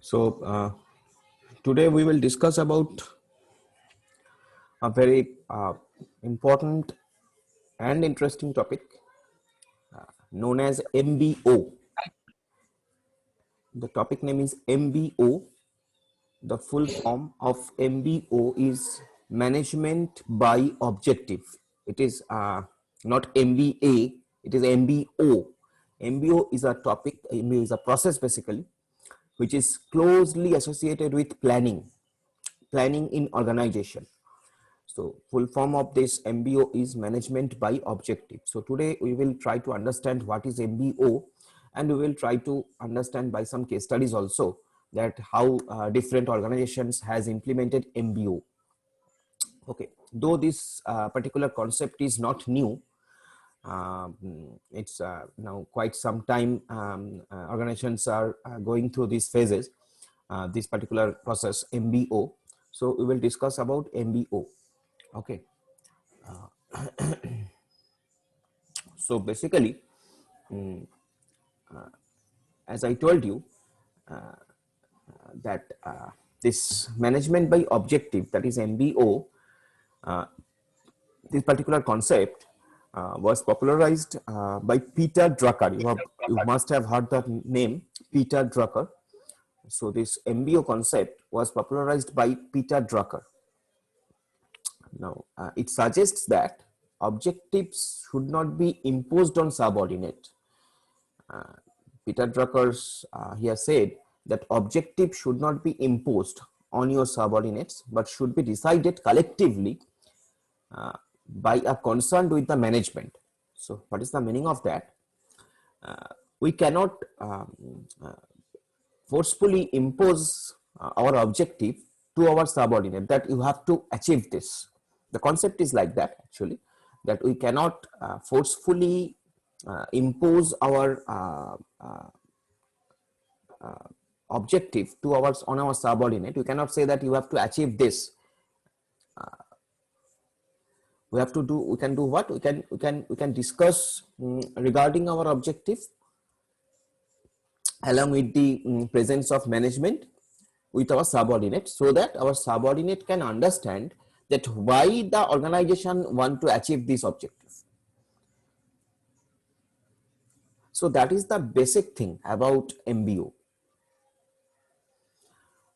So today we will discuss about a very important and interesting topic known as MBO. The topic name is MBO. The full form of MBO is Management by Objective. It is not MBA, it is MBO. MBO is a topic, MBO is a process basically, which is closely associated with planning in organization. So full form of this MBO is Management by Objective. So today we will try to understand what is MBO, and we will try to understand by some case studies also that how different organizations has implemented MBO. Okay, though this particular concept is not new, it's now quite some time organizations are going through these phases, this particular process MBO. So we will discuss about MBO. Okay. So basically, as I told you, that this management by objective, that is MBO, this particular concept was popularized by Peter Drucker. You must have heard the name Peter Drucker. So this MBO concept was popularized by Peter Drucker. Now, it suggests that objectives should not be imposed on subordinate. Peter Drucker he has said that objectives should not be imposed on your subordinates, but should be decided collectively by a concerned with the management. So, what is the meaning of that? We cannot forcefully impose our objective to our subordinate that you have to achieve this. The concept is like that actually, that we cannot forcefully impose our objective to on our subordinate. We cannot say that you have to achieve this. We have to do. We can do what? We can discuss regarding our objective along with the presence of management with our subordinate, so that our subordinate can understand that why the organization want to achieve this objective. So that is the basic thing about MBO.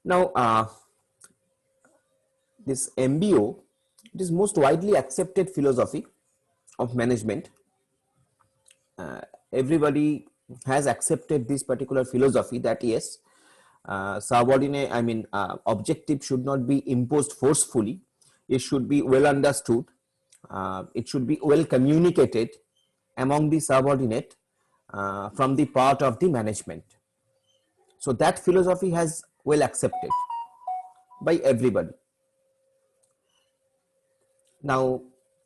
Now, this MBO, it is most widely accepted philosophy of management. Everybody has accepted this particular philosophy that yes, subordinate, objective should not be imposed forcefully. It should be well understood. It should be well communicated among the subordinate from the part of the management. So that philosophy has well accepted by everybody. Now,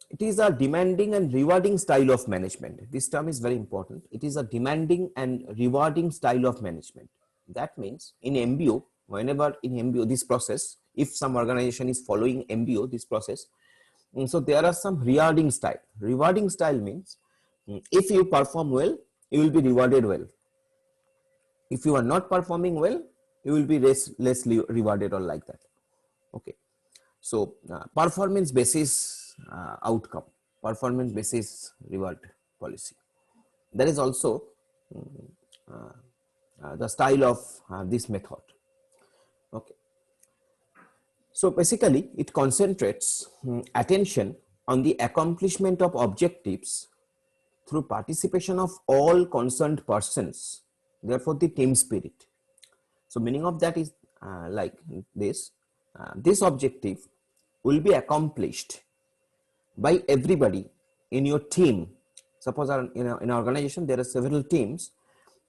it is a demanding and rewarding style of management. This term is very important. It is a demanding and rewarding style of management. That means in MBO, whenever in MBO, this process, if some organization is following MBO, this process, so there are some rewarding style. Rewarding style means if you perform well, you will be rewarded well. If you are not performing well, you will be less rewarded or like that. Okay. So performance basis outcome, performance basis reward policy. That is also the style of this method. Okay. So basically, it concentrates attention on the accomplishment of objectives through participation of all concerned persons. Therefore, the team spirit. So meaning of that is like this. This objective will be accomplished by everybody in your team. Suppose in an organization there are several teams.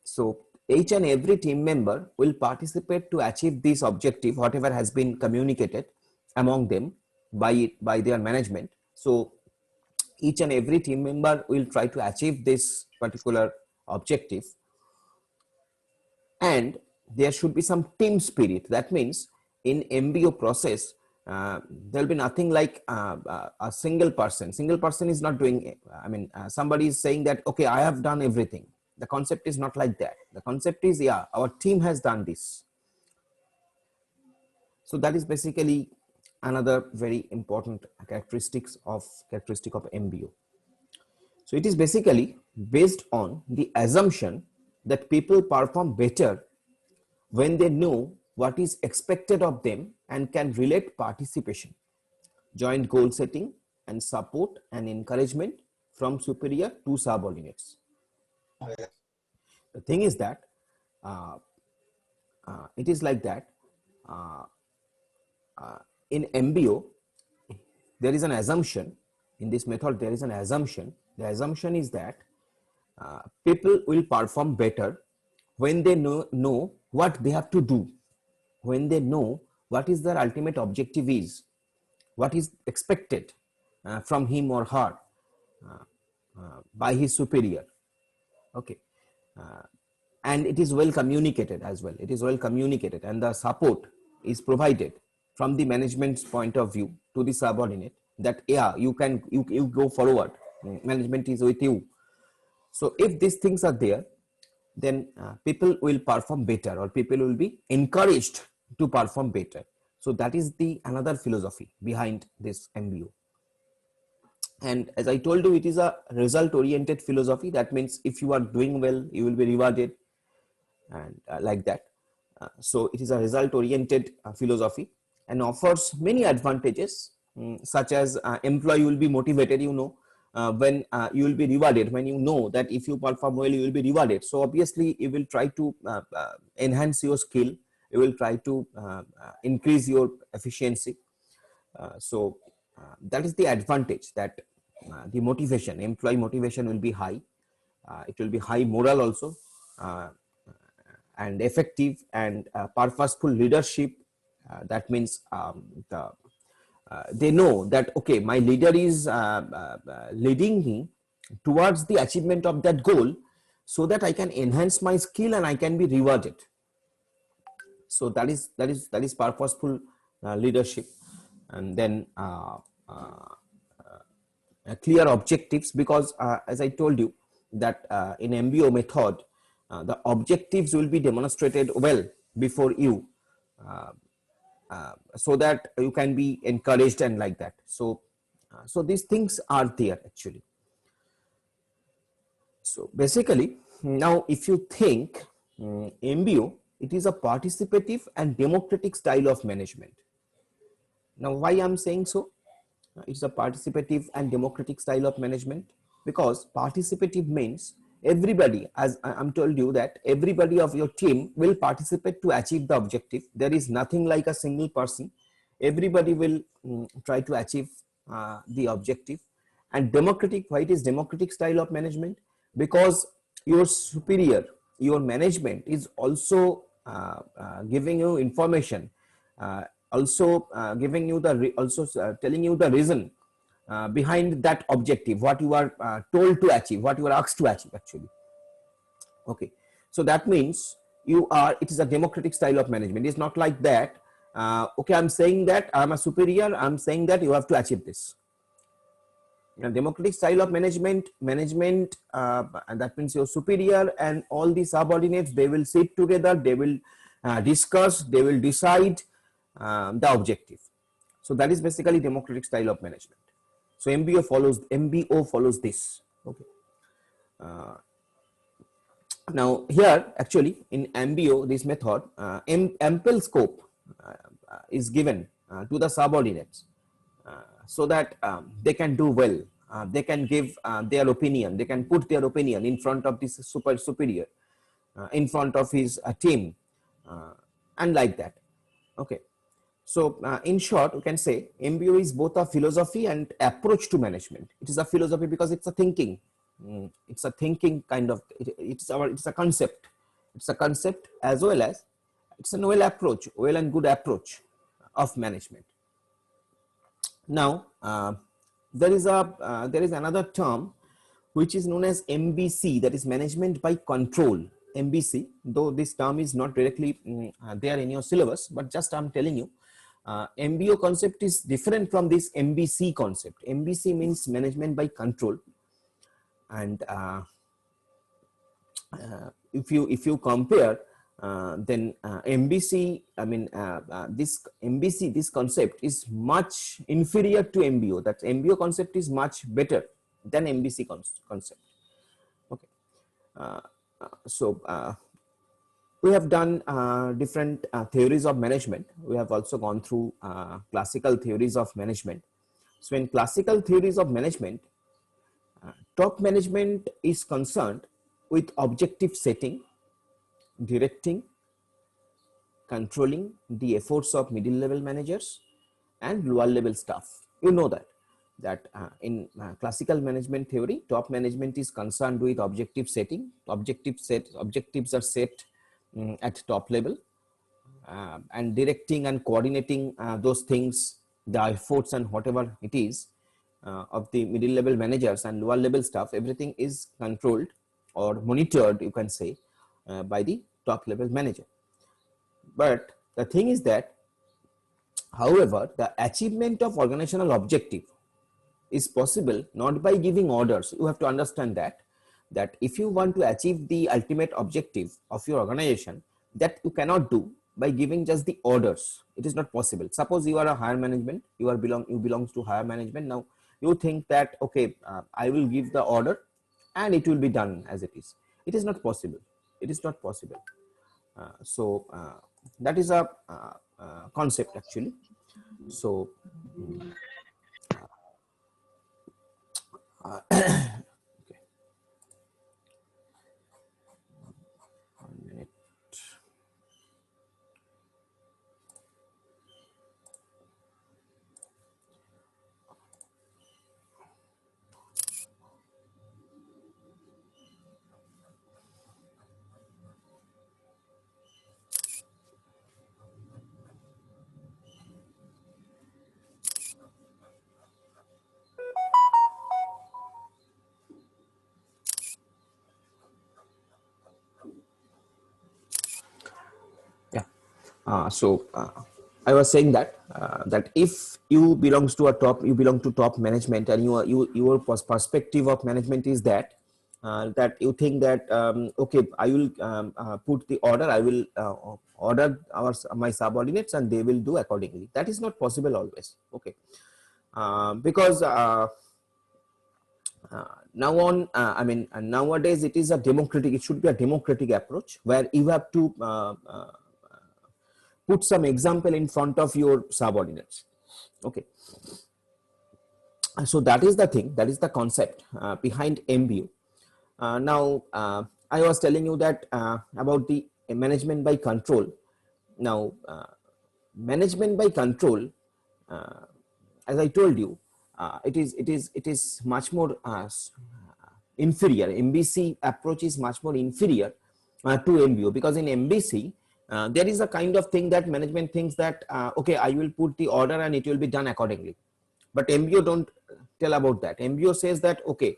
So each and every team member will participate to achieve this objective, whatever has been communicated among them by their management. So each and every team member will try to achieve this particular objective, and there should be some team spirit. That means in MBO process, there will be nothing like a single person. Single person is not doing, somebody is saying that, okay, I have done everything. The concept is not like that. The concept is, yeah, our team has done this. So that is basically another very important characteristic of MBO. So it is basically based on the assumption that people perform better when they know what is expected of them and can relate participation, joint goal setting, and support and encouragement from superior to subordinates. The thing is that uh, it is like that in MBO, there is an assumption. In this method, there is an assumption. The assumption is that people will perform better when they know what they have to do, when they know what is their ultimate objective is, what is expected from him or her by his superior. Okay. And it is well communicated as well. It is well communicated, and the support is provided from the management's point of view to the subordinate that yeah, you go forward, management is with you. So if these things are there, then people will perform better, or people will be encouraged to perform better. So that is the another philosophy behind this MBO. And as I told you, it is a result oriented philosophy. That means if you are doing well, you will be rewarded, and like that. So it is a result oriented philosophy and offers many advantages, such as employee will be motivated, when you will be rewarded, when you know that if you perform well, you will be rewarded. So obviously you will try to enhance your skill, you will try to increase your efficiency. So that is the advantage, that the motivation, employee motivation will be high. It will be high moral also, and effective and purposeful leadership. That means they know that okay, my leader is leading me towards the achievement of that goal, so that I can enhance my skill and I can be rewarded. So that is purposeful leadership. And then clear objectives, because as I told you that in MBO method, the objectives will be demonstrated well before you, so that you can be encouraged and like that. So so these things are there actually. So basically, now if you think MBO, it is a participative and democratic style of management. Now why I'm saying so? It's a participative and democratic style of management, because participative means everybody, as I'm told you, that everybody of your team will participate to achieve the objective. There is nothing like a single person. Everybody will try to achieve the objective. And democratic, why it is democratic style of management? Because your superior, your management is also giving you information, also giving you telling you the reason behind that objective, what you are told to achieve, what you are asked to achieve actually. Okay, so that means it is a democratic style of management. It's not like that. Okay, I'm saying that I'm a superior, I'm saying that you have to achieve this. Democratic style of management, and that means your superior and all the subordinates, they will sit together, they will discuss, they will decide the objective. So that is basically democratic style of management. So MBO follows this. Okay. Now here actually in MBO, this method, ample scope is given to the subordinates, so that they can do well. They can give their opinion. They can put their opinion in front of this superior, in front of his team, and like that. Okay. So in short, we can say MBO is both a philosophy and approach to management. It is a philosophy because it's a thinking. It's a thinking kind of. It's a concept. It's a concept as well as it's a well and good approach of management. Now there is another term which is known as MBC, that is management by control. MBC, though this term is not directly there in your syllabus, but just I'm telling you, MBO concept is different from this MBC concept. MBC means management by control, and if you compare then MBC, I mean, this MBC, this concept is much inferior to MBO. That MBO concept is much better than MBC concept. Okay. So we have done different theories of management. We have also gone through classical theories of management. So in classical theories of management, top management is concerned with objective setting, directing, controlling the efforts of middle level managers and lower level staff. You know that in classical management theory, top management is concerned with objective setting. Objectives are set at top level, and directing and coordinating those things, the efforts and whatever it is of the middle level managers and lower level staff, everything is controlled or monitored, you can say, by the top level manager. But the thing is that, however, the achievement of organizational objective is possible not by giving orders. You have to understand that if you want to achieve the ultimate objective of your organization, that you cannot do by giving just the orders. It is not possible. Suppose you are a higher management, you belongs to higher management. Now you think that, okay, I will give the order and it will be done as it is. It is not possible. It is not possible. So that is a concept actually. So okay. 1 minute. Yeah. So I was saying that if you belong to top management, and your perspective of management is that you think that, okay, I will put the order, I will order my subordinates and they will do accordingly. That is not possible always. Okay. Because now on, I mean, nowadays it is a democratic, it should be a democratic approach where you have to put some example in front of your subordinates. Okay. So that is the thing, that is the concept behind MBO. Now, I was telling you that about the management by control. Now, management by control, as I told you, it is much more inferior. MBC approach is much more inferior to MBO, because in MBC there is a kind of thing that management thinks that, okay, I will put the order and it will be done accordingly. But MBO don't tell about that. MBO says that, okay,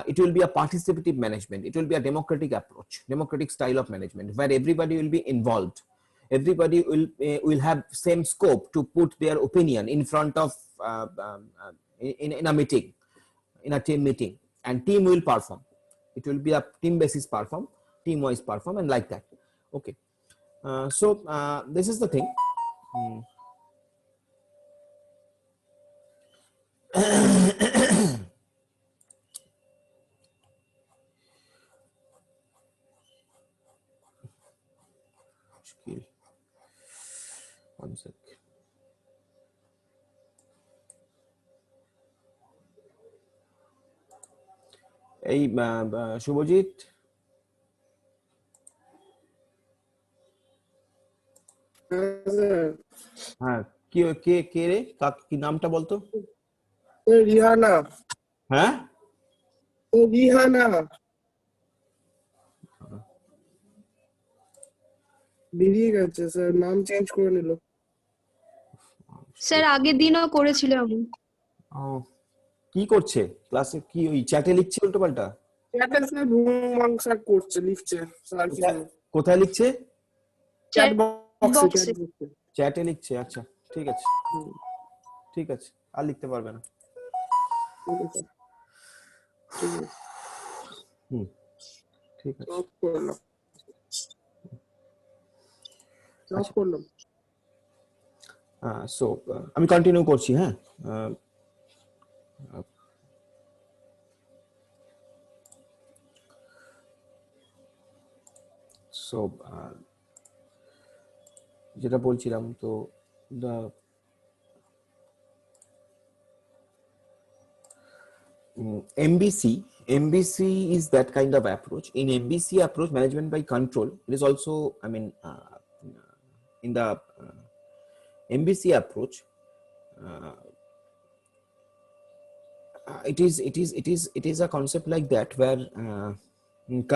it will be a participative management. It will be a democratic approach, democratic style of management, where everybody will be involved. Everybody will have same scope to put their opinion in front of in a meeting, in a team meeting, and team will perform. It will be a team basis perform, team wise perform, and like that. Okay. So this is the thing. One sec. এই শুভজিৎ, হ্যাঁ, কি কে কে রে, কি নামটা বলতো? Rihanna. হ্যাঁ, Rihanna বেরিয়ে গেছে স্যার, নাম চেঞ্জ করে নিল স্যার। আগের দিনও করেছিল এমন। কি করছে ক্লাসে? কি ওই চ্যাটে লিখছে উল্টো পাল্টা? চ্যাটে স্যার ভুং স্যার করছে, লিখছে স্যার। কোথায় লিখছে? চ্যাট বক্সে। চ্যাটে লিখছে, আচ্ছা ঠিক আছে, ঠিক আছে, আর লিখতে পারবে না। হুম, ঠিক আছে। অফ করলাম। সো আমি কন্টিনিউ করছি, হ্যাঁ। সো যেটা বলছিলাম, তো the MBC is that kind of approach. In MBC approach, management by control, it is also, I mean, in the MBC approach, it is a concept like that where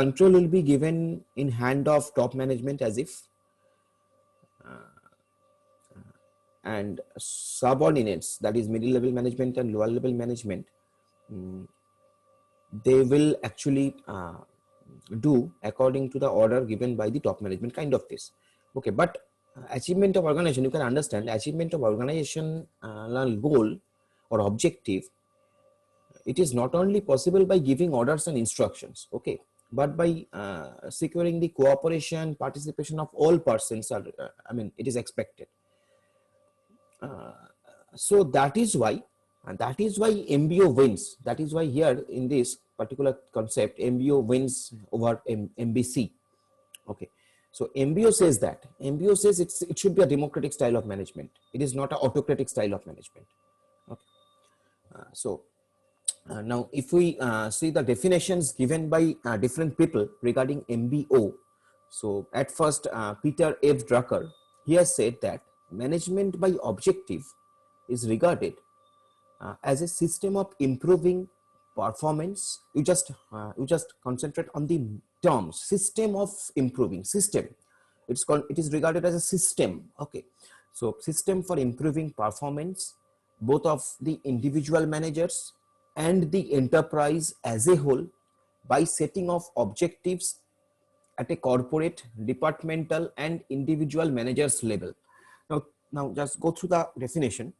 control will be given in hand of top management as if, and subordinates, that is middle level management and lower level management, they will actually do according to the order given by the top management, kind of this. Okay, but achievement of organization, you can understand achievement of organization goal or objective, it is not only possible by giving orders and instructions, okay, but by securing the cooperation, participation of all persons are, I mean, it is expected. So that is why MBO wins. That is why here in this particular concept, MBO wins over MBC. Okay, so MBO says it should be a democratic style of management. It is not an autocratic style of management. Okay, now if we see the definitions given by different people regarding MBO. So at first, Peter F. Drucker, he has said that management by objective is regarded as a system of improving performance. You just concentrate on the terms, system of improving, system. It is regarded as a system. Okay, so system for improving performance both of the individual managers and the enterprise as a whole by setting of objectives at a corporate, departmental and individual managers level. Now just go through the definition.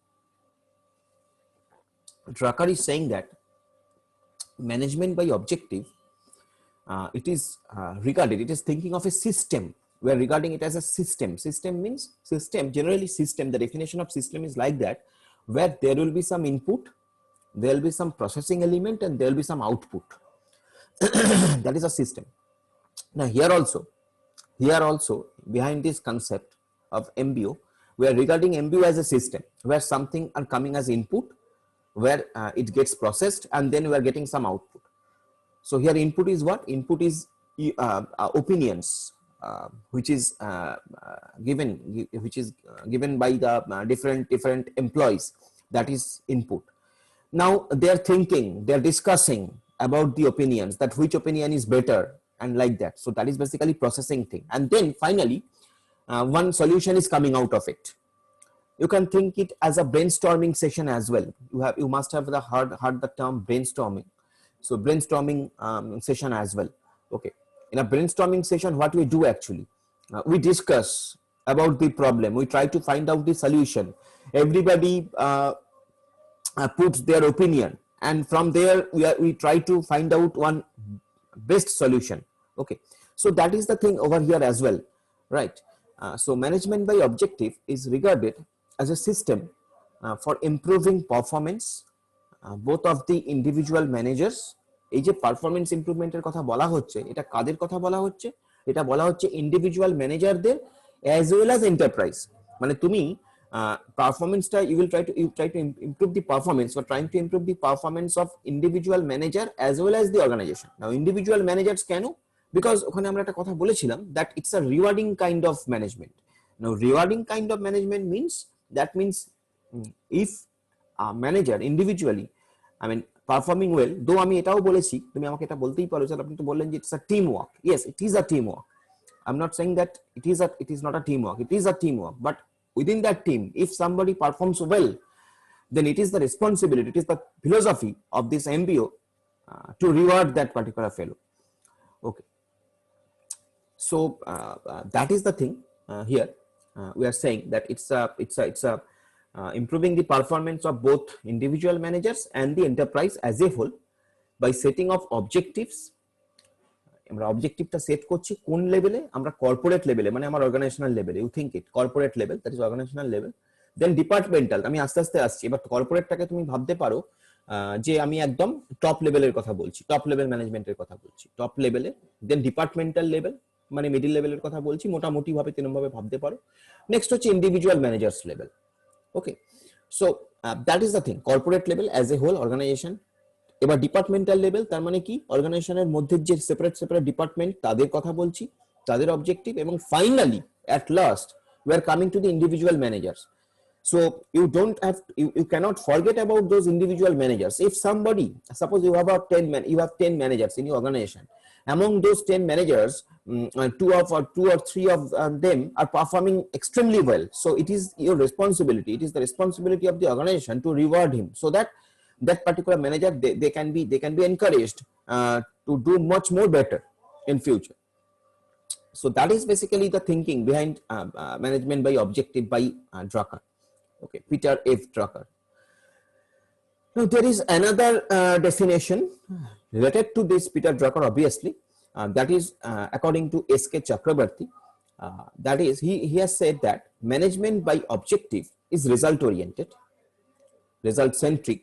Drucker is saying that management by objective, it is regarded, it is thinking of a system. We are regarding it as a system. System means system, generally system, the definition of system is like that, where there will be some input, there will be some processing element and there will be some output. That is a system. Now here also behind this concept of MBO, we are regarding MBO as a system where something are coming as input, where it gets processed and then we are getting some output. So here input is what? Input is opinions, which is given by the different employees. That is input. Now they are thinking, they are discussing about the opinions, that which opinion is better and like that. So that is basically processing thing. And then finally, one solution is coming out of it. You can think it as a brainstorming session as well. You must have heard the term brainstorming. So brainstorming session as well. Okay, in a brainstorming session, what we do actually, we discuss about the problem. We try to find out the solution. Everybody puts their opinion, and from there we try to find out one best solution. Okay, so that is the thing over here as well, right? So management by objective is regarded as a system for improving performance both of the individual managers. এই যে performance ইমপ্রুভমেন্টের কথা বলা হচ্ছে, এটা কাদের কথা বলা হচ্ছে? এটা বলা হচ্ছে ইন্ডিভিজুয়াল ম্যানেজারদের অ্যাজ ওয়েল অ্যাজ এন্টারপ্রাইজ। মানে তুমি পারফরম্যান্সটা you try to improve the performance or trying to improve the performance of individual manager as well as the organization. Now individual managers কেন? Because ওখানে আমরা একটা কথা বলেছিলাম that it's a rewarding kind of management. Now rewarding kind of management means if a manager individually, I mean performing well, though আমি এটাও বলেছি, তুমি আমাকে এটা বলতেই পারো স্যার, আপনি তো বললেন যে it's a teamwork. Yes, it is a teamwork. I'm not saying that it is not a teamwork. It is a teamwork, but within that team, if somebody performs well, then it is the responsibility, it is the philosophy of this MBO to reward that particular fellow. Okay, so that is the thing here. We are saying that it's a improving the performance of both individual managers and the enterprise as a whole by setting of objectives আমরা অবজেক্টিভটা set করছি কোন লেভেলে? আমরা corporate লেভেলে, মানে আমার organizational লেভেলে। You think it corporate level, that is organizational level. Then departmental, আমি আস্তে আস্তে আসছি। এবার কর্পোরেটটাকে তুমি ভাবতে পারো যে আমি একদম টপ লেভেলের কথা বলছি, টপ লেভেল ম্যানেজমেন্টের কথা বলছি, টপ লেভেলে। দেন ডিপার্টমেন্টাল লেভেল মানে মিডিল লেভেলের কথা বলছি, মোটামুটি ভাবে তিনরকম ভাবে ভাবতে পারো। নেক্সট হচ্ছে individual managers level. Okay, so that is the thing, corporate level as a whole organization. এবার ডিপার্টমেন্টাল লেভেল, তার মানে কি অর্গানাইজেশনের মধ্যে যে সেপারেট সেপারেট ডিপার্টমেন্ট তাদের কথা বলছি, তাদের অবজেক্টিভ। এবং finally at last we are coming to the individual managers. So you don't have you cannot forget about those individual managers. If somebody, suppose you have 10 managers in your organization, among those 10 managers, two or three of them are performing extremely well, so it is your responsibility, it is the responsibility of the organization to reward him, so that that particular manager, they can be encouraged to do much more better in future. So that is basically the thinking behind management by objective by Drucker. Okay, Peter F. Drucker. Now there is another definition related to this Peter Drucker, obviously, that is according to S.K. Chakrabarty. That is, he has said that management by objective is result oriented, result centric,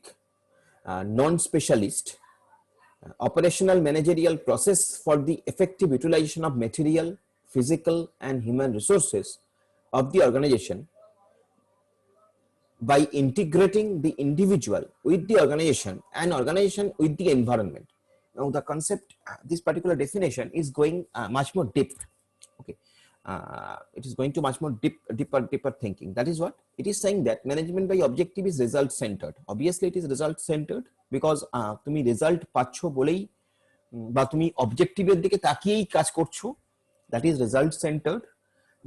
non-specialist, operational managerial process for the effective utilization of material, physical and human resources of the organization by integrating the individual with the organization and organization with the environment. Now the concept, this particular definition is going much more deep. Okay, it is going to much more deeper thinking. That is what it is saying, that management by objective is result centered. Obviously it is result centered because তুমি result পাচ্ছ বলেই বা তুমি অবজেক্টিভের দিকে তাকিয়েই কাজ করছো, that is result centered.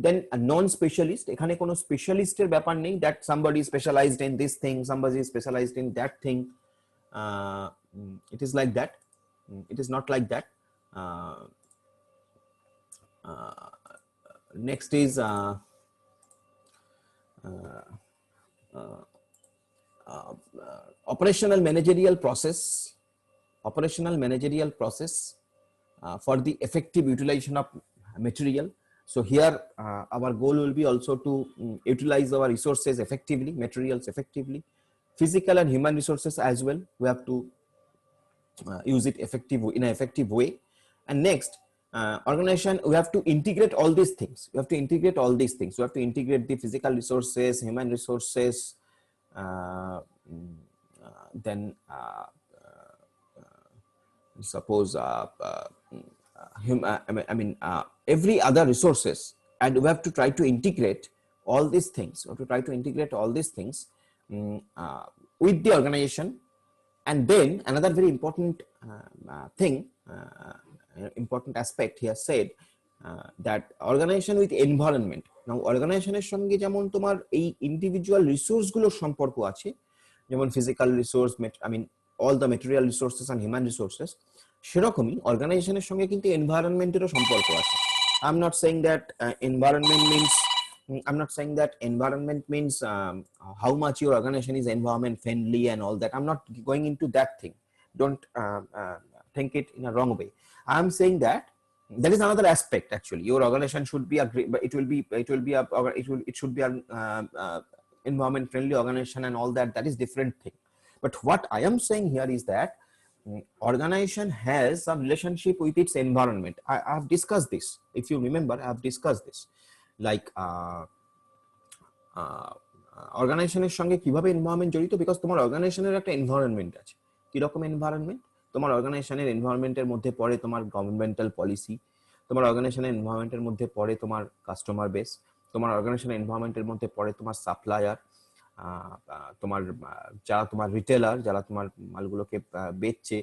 Then a non-specialist, এখানে কোনো স্পেশালিস্টের ব্যাপার নেই, that somebody is specialized in this thing, somebody is specialized in that thing. It is like that. It is not like that. Next is operational managerial process for the effective utilization of material. So here our goal will be also to utilize our resources effectively, materials effectively, physical and human resources as well. We have to use it in an effective way. And next, organization, we have to integrate all these things. We have to integrate the physical resources, human resources, then suppose every other resources, and we have to try to integrate all these things. With the organization. And then another very important thing, important aspect here said, that organization with environment. Now organizationের সঙ্গে যেমন তোমার এই individual resource গুলোর সম্পর্ক আছে, যেমন physical resource, all the material resources and human resources, সেরকমই অর্গানাইজেশনের সঙ্গে কিন্তু এনভায়রনমেন্টেরও সম্পর্ক আছে। I'm not saying that environment means how much your organization is environment friendly and all that. I'm not going into that thing. Don't think it in a wrong way. I'm saying that there is another aspect. Actually, your organization should be it should be an environment friendly organization and all that. That is different thing. But what I am saying here is that organization has some relationship with its environment. I have discussed this. If you remember, I have discussed this. Like অর্গানাইজেশনের সঙ্গে কিভাবে environment জড়িত, because তোমার অর্গানাইজেশনের একটা environment আছে। কিরকম environment? তোমার অর্গানাইজেশনের এনভায়রনমেন্টের মধ্যে পড়ে তোমার গভর্নমেন্টাল পলিসি, তোমার অর্গানাইজেশনের এনভায়রনমেন্টের মধ্যে পড়ে তোমার কাস্টমার বেস, তোমার অর্গানাইজেশনের এনভায়রনমেন্টের মধ্যে পড়ে তোমার সাপ্লায়ার, তোমার যারা তোমার রিটেলার, যারা তোমার মালগুলোকে বেচছে,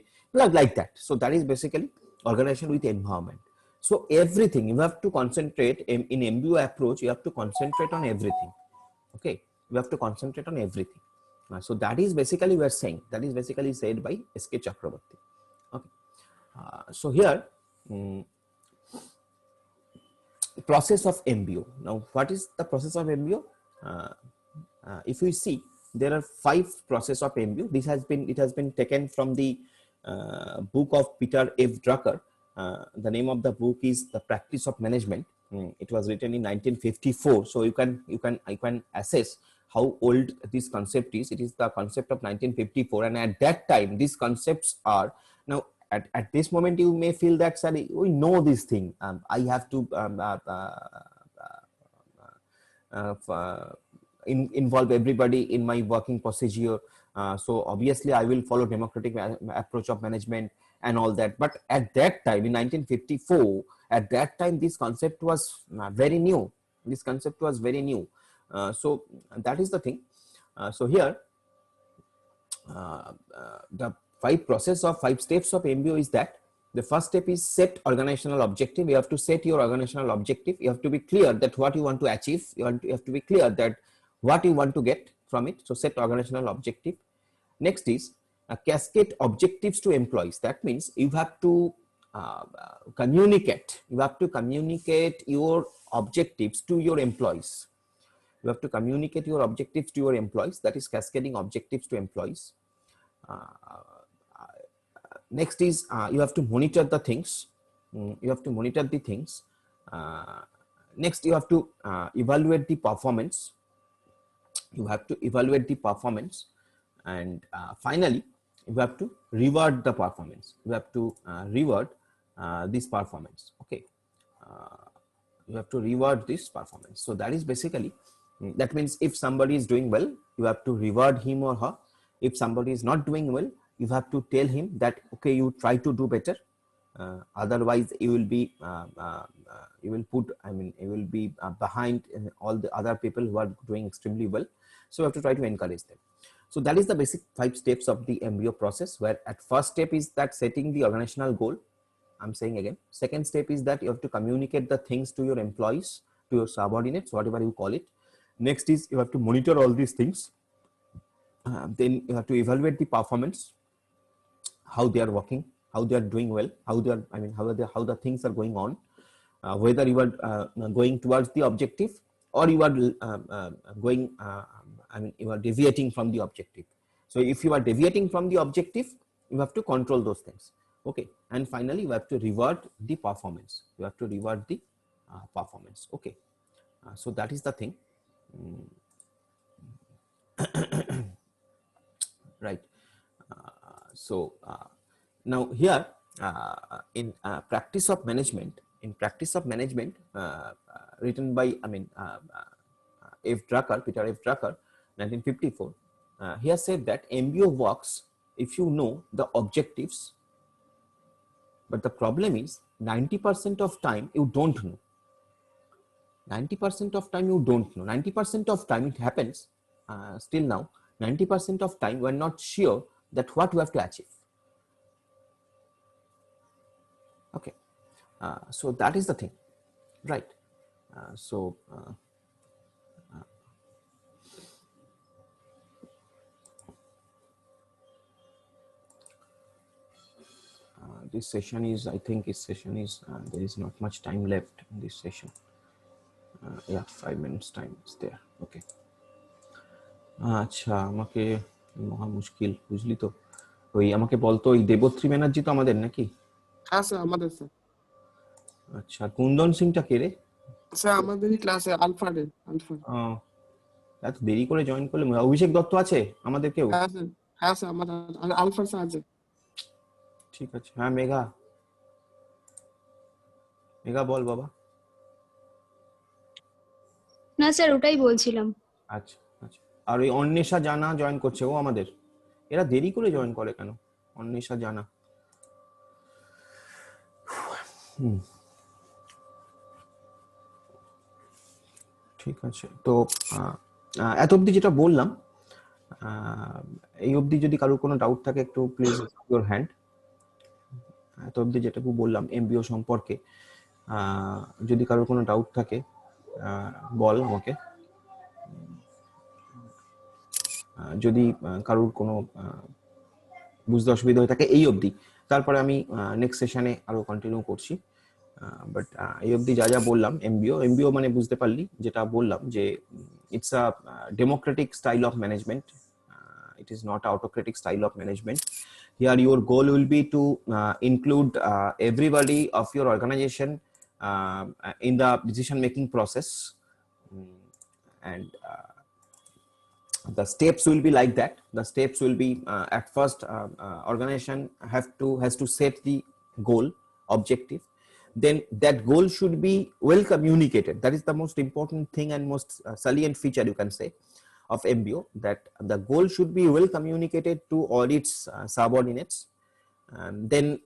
like that. So that is basically organization with environment. So everything you have to concentrate in MBO approach. You have to concentrate on everything. Okay, you have to concentrate on everything. So that is basically we are saying. That is basically said by S.K. Chakrabarty. Okay, so here process of MBO. Now, what is the process of MBO? If we see, there are 5 process of MBO. It has been taken from the book of Peter F. Drucker. The name of the book is The Practice of Management. It was written in 1954, so you can assess how old this concept is. It is the concept of 1954, and at that time these concepts are now. At this moment, you may feel that, sorry, we know this thing. I have to involve everybody in my working procedure. So obviously, I will follow democratic approach of management and all that. But at that time, in 1954, at that time, this concept was very new. This concept was very new. So that is the thing. So here, the five steps of MBO is that the first step is set organizational objective. You have to set your organizational objective. You have to be clear that what you want to achieve. You have to be clear that what you want to get from it. So set organizational objective. Next is cascade objectives to employees. That means you have to communicate. You have to communicate your objectives to your employees. You have to communicate your objectives to your employees. That is cascading objectives to employees. Next is you have to monitor the things. You have to monitor the things. Next, you have to evaluate the performance. You have to evaluate the performance, and finally, you have to reward the performance. You have to reward this performance. Okay, you have to reward this performance. So that is basically. That means if somebody is doing well, you have to reward him or her. If somebody is not doing well, you have to tell him that, okay, you try to do better. Otherwise, you will be you will be behind all the other people who are doing extremely well. So you have to try to encourage them. So that is the basic 5 steps of the MBO process, where at first step is that setting the organizational goal. I'm saying again, second step is that you have to communicate the things to your employees, to your subordinates, whatever you call it. Next is you have to monitor all these things. Then you have to evaluate the performance, how they are working, how they are doing well, how they are, how the things are going on, whether you are going towards the objective or you are going, you are deviating from the objective. So if you are deviating from the objective, you have to control those things. Okay, and finally, you have to reward the performance. You have to reward the performance. Okay, so that is the thing. Right. So now here in practice of management, written by Peter F. Drucker, 1954. He has said that MBO works if you know the objectives, but the problem is 90% of time you don't know. 90% of time you don't know. 90% of time it happens still now. 90% of time we're not sure that what we have to achieve. Okay, so that is the thing, right? This session is, I think this session is, there is not much time left in this session. Yeah, 5 minutes time is there. Okay. আচ্ছা, আমাকে মহা মুশকিল, বুঝলি তো। ওই আমাকে বলতো, ওই দেবত্রী ব্যানার্জি তো আমাদের নাকি? হ্যাঁ স্যার, আমাদের স্যার। আচ্ছা, কুন্দন সিংটা কে রে? স্যার আমাদেরই ক্লাসে, আলফা। এত দেরি করে জয়েন করলে। অভিষেক দত্ত আছে আমাদের কেউ? হ্যাঁ স্যার, আমাদের আলফা স্যার আছে। ঠিক আছে। হ্যাঁ, মেঘা বল বাবা। না স্যার, ওটাই বলছিলাম। আচ্ছা আচ্ছা। আর ওই অন্বেষা জানা জয়েন করছে, ও আমাদের। এরা দেরি করে জয়েন করে কেন? অন্বেষা জানা। ঠিক আছে। তো এত অবধি যেটা বললাম, এই অবধি যদি কারোর কোনো ডাউট থাকে, একটু প্লিজ ইউর হ্যান্ড। এত অবধি যেটুকু বললাম এমবিও সম্পর্কে, যদি কারোর কোনো ডাউট থাকে বল আমাকে। যদি কারোর কোনো বুঝতে অসুবিধা হয়ে থাকে এই অবধি, তারপরে আমি নেক্সট সেশনে আরো কন্টিনিউ করছি। বাট এই অবধি যা যা বললাম, এমবিও মানে বুঝতে পারলি, যেটা বললাম যে it's a Democratic style of management, it is not a autocratic style of management. Here your goal will be to include everybody of your organization in the decision making process. And the steps will be like that. The steps will be at first organization has to set the goal objective, then that goal should be well communicated. That is the most important thing and most salient feature, you can say, of MBO, that the goal should be well communicated to all its subordinates. Then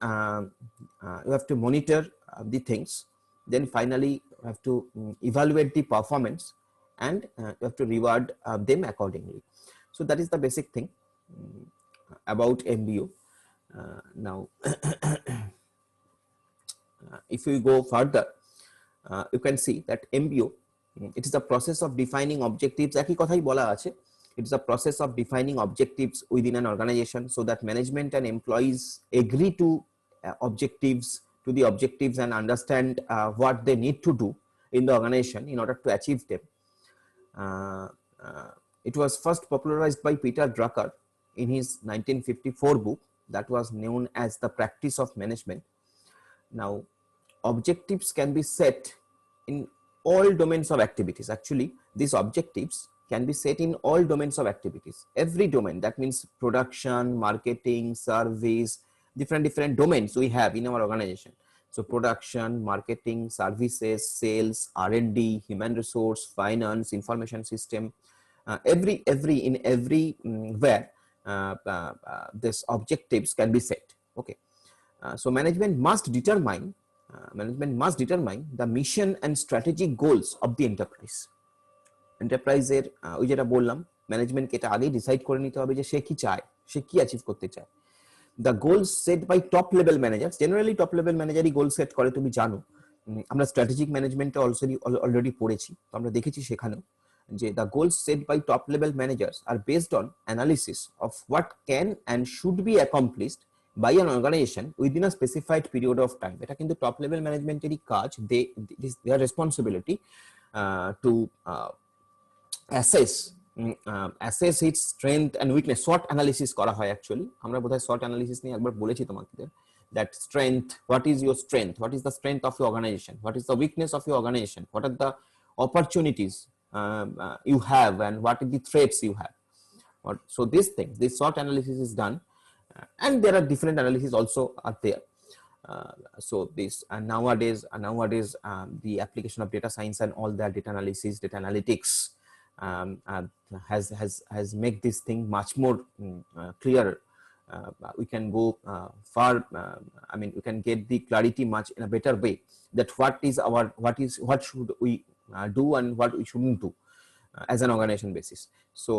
you have to monitor the things. Then finally you have to evaluate the performance, and you have to reward them accordingly. So that is the basic thing about MBO. Now if we go further, you can see that MBO, it is a process of defining objectives. একই কথাই বলা আছে, it is a process of defining objectives within an organization so that management and employees agree to objectives, to the objectives, and understand what they need to do in the organization in order to achieve them. It was first popularized by Peter Drucker in his 1954 book that was known as The Practice of Management. Now, objectives can be set in all domains of activities. Actually, these objectives can be set in all domains of activities. Every domain, that means production, marketing, service, different domains we have in our organization. So production, marketing, services, sales, R&D, human resource, finance, information system, everywhere these objectives can be set. Okay, so management must determine the mission and strategic goals of the enterprise. এন্টারপ্রাইজের ওই যেটা বললাম, ম্যানেজমেন্টকে এটা আগেই decide করে নিতে হবে যে সে কি চায়, সে কি অ্যাচিভ করতে চায়। The goals set by top level managers, generally top level ম্যানেজারই গোল সেট করে, তুমি জানো। আমরা স্ট্র্যাটেজিক ম্যানেজমেন্টে অলরেডি পড়েছি, তো আমরা দেখেছি সেখানেও যে the goals set by top level managers are based on analysis of what can and should be accomplished by an organization within a specified period of time. এটা কিন্তু টপ লেভেল ম্যানেজমেন্টেরই কাজ, their responsibility to assess its strength and weakness. SWOT analysis করা হয় actually, আমরা বোধহয় SWOT analysis নিয়ে একবার বলেছি তোমাদের, that strength, what is your strength, what is the strength of your organization, what is the weakness of your organization, what are the opportunities you have, and what are the threats you have. So this SWOT analysis is done. And there are different analyses also are there. So this nowadays the application of data science and all that, data analysis, data analytics has make this thing much more clear. We can go far. I mean, we can get the clarity much in a better way that what should we do and what we shouldn't do as an organization basis. So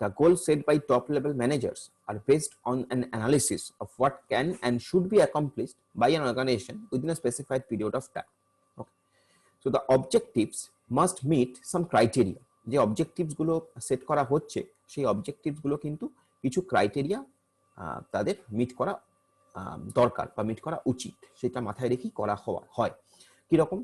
the goals set by top level managers are based on an analysis of what can and should be accomplished by an organization within a specified period of time. Okay. So the objectives must meet some criteria. যে objectives গুলো set করা হচ্ছে, সেই objectives গুলো কিন্তু কিছু criteria তাদের meet করা দরকার বা মিট করা উচিত, সেটা মাথায় রেখেই করা হয়। কিরকম?